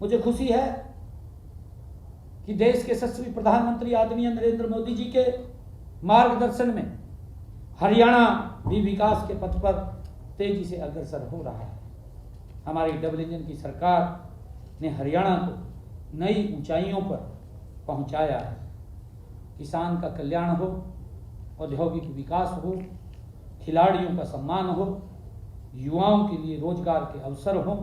मुझे खुशी है कि देश के यशस्वी प्रधानमंत्री आदरणीय नरेंद्र मोदी जी के मार्गदर्शन में हरियाणा भी विकास के पथ पर तेजी से अग्रसर हो रहा है। हमारी डबल इंजन की सरकार ने हरियाणा को नई ऊंचाइयों पर पहुंचाया है। किसान का कल्याण हो, औद्योगिक विकास हो, खिलाड़ियों का सम्मान हो, युवाओं के लिए रोजगार के अवसर हो,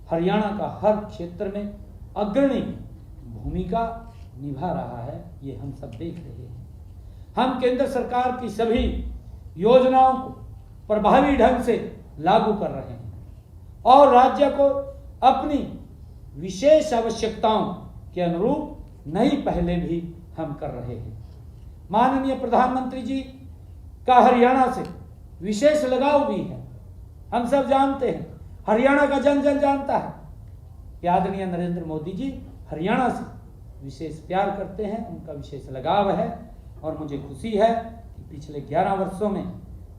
हरियाणा का हर क्षेत्र में अग्रणी भूमिका निभा रहा है। ये हम सब देख रहे हैं। हम केंद्र सरकार की सभी योजनाओं को प्रभावी ढंग से लागू कर रहे हैं और राज्य को अपनी विशेष आवश्यकताओं के अनुरूप नई पहलें भी हम कर रहे हैं। माननीय प्रधानमंत्री जी का हरियाणा से विशेष लगाव भी है। हम सब जानते हैं, हरियाणा का जन जन जानता है कि आदरणीय नरेंद्र मोदी जी हरियाणा से विशेष प्यार करते हैं, उनका विशेष लगाव है। और मुझे खुशी है कि पिछले 11 वर्षों में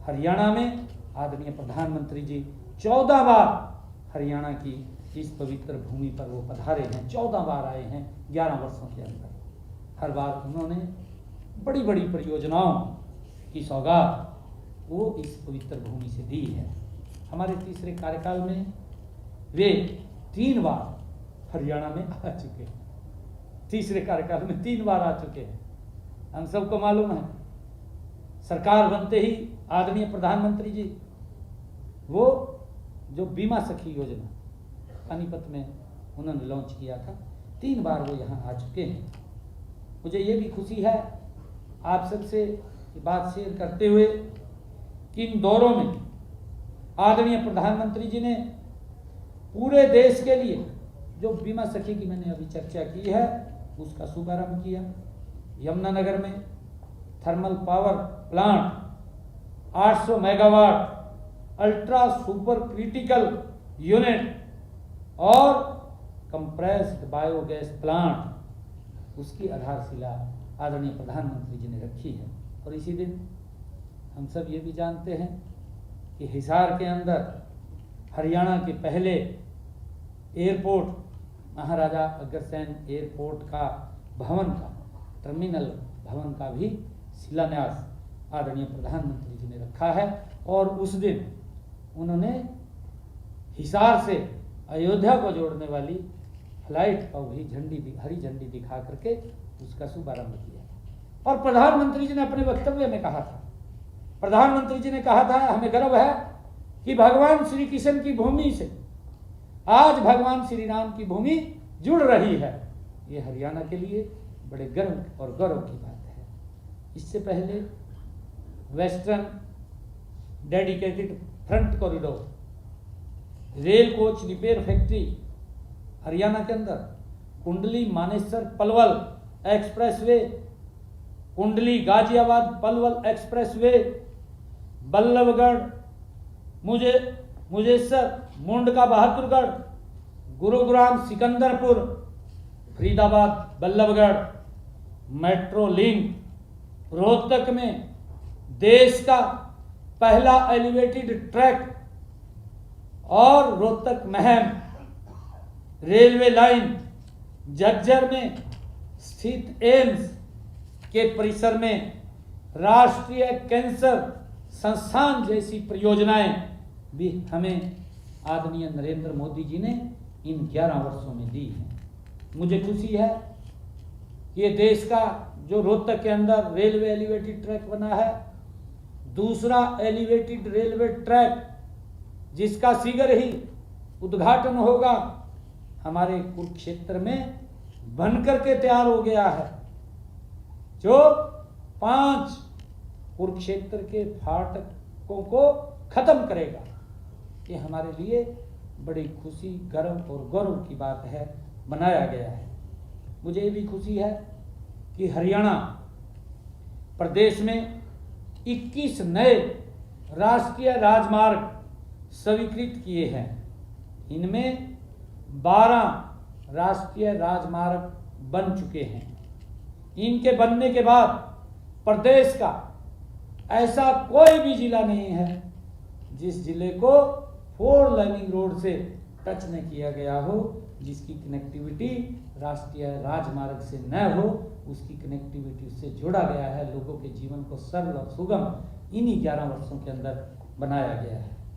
हरियाणा में आदरणीय प्रधानमंत्री जी 14 बार हरियाणा की इस पवित्र भूमि पर वो पधारे हैं। 14 बार आए हैं 11 वर्षों के अंदर। हर बार उन्होंने बड़ी बड़ी परियोजनाओं की सौगात वो इस पवित्र भूमि से दी है। हमारे तीसरे कार्यकाल में वे 3 बार हरियाणा में आ चुके हैं। तीसरे कार्यकाल में 3 बार आ चुके हैं। हम सबको मालूम है, सरकार बनते ही आदरणीय प्रधानमंत्री जी वो जो बीमा सखी योजना पानीपत में उन्होंने लॉन्च किया था, 3 बार वो यहाँ आ चुके हैं। मुझे ये भी खुशी है आप सबसे बात शेयर करते हुए कि इन दौरों में आदरणीय प्रधानमंत्री जी ने पूरे देश के लिए जो बीमा सखी की मैंने अभी चर्चा की है उसका शुभारंभ किया। यमुनानगर में thermal power plant 800 megawatt ultra super critical unit और कंप्रेस्ड बायोगैस प्लांट, उसकी आधारशिला आदरणीय प्रधानमंत्री जी ने रखी है। और इसी दिन हम सब ये भी जानते हैं कि हिसार के अंदर हरियाणा के पहले एयरपोर्ट महाराजा अग्रसेन एयरपोर्ट का भवन का टर्मिनल भवन का भी शिलान्यास आदरणीय प्रधानमंत्री जी ने रखा है। और उस दिन उन्होंने हिसार से अयोध्या को जोड़ने वाली फ्लाइट को भी हरी झंडी दिखा करके उसका शुभारंभ किया। और प्रधानमंत्री जी ने अपने वक्तव्य में कहा था, प्रधानमंत्री जी ने कहा था, हमें गर्व है कि भगवान श्री कृष्ण की भूमि से आज भगवान श्री राम की भूमि जुड़ रही है। ये हरियाणा के लिए बड़े गर्व और गौरव की बात है। इससे पहले western dedicated front corridor rail coach repair factory Haryana के अंदर, कुंडली मानेसर पलवल एक्सप्रेसवे, कुंडली Ghaziabad Palwal expressway, Ballabhgarh Mujesar Mundka Bahadurgarh, Gurugram Sikandarpur, Faridabad Ballabhgarh, metro link, Rohtak में देश का पहला एलिवेटेड ट्रैक और रोहतक महम रेलवे लाइन, झज्जर में स्थित एम्स के परिसर में राष्ट्रीय कैंसर संस्थान जैसी परियोजनाएं भी हमें आदरणीय नरेंद्र मोदी जी ने इन 11 वर्षों में दी है। मुझे खुशी है कि ये देश का जो रोहतक के अंदर रेलवे एलिवेटेड ट्रैक बना है, दूसरा एलिवेटेड रेलवे ट्रैक जिसका शीघ्र ही उद्घाटन होगा हमारे कुरुक्षेत्र में बनकर के तैयार हो गया है, जो 5 कुरुक्षेत्र के फाटकों को खत्म करेगा। ये हमारे लिए बड़ी खुशी, गर्व और गौरव की बात है, बनाया गया है। मुझे ये भी खुशी है कि हरियाणा प्रदेश में 21 नए राष्ट्रीय राजमार्ग स्वीकृत किए हैं। इनमें 12 राष्ट्रीय राजमार्ग बन चुके हैं। इनके बनने के बाद प्रदेश का ऐसा कोई भी जिला नहीं है जिस जिले को 4 लाइनिंग रोड से टच न किया गया हो, जिसकी कनेक्टिविटी राष्ट्रीय राजमार्ग से न हो, उसकी कनेक्टिविटी उससे जोड़ा गया है। लोगों के जीवन को सरल और सुगम इन्हीं 11 वर्षों के अंदर बनाया गया है।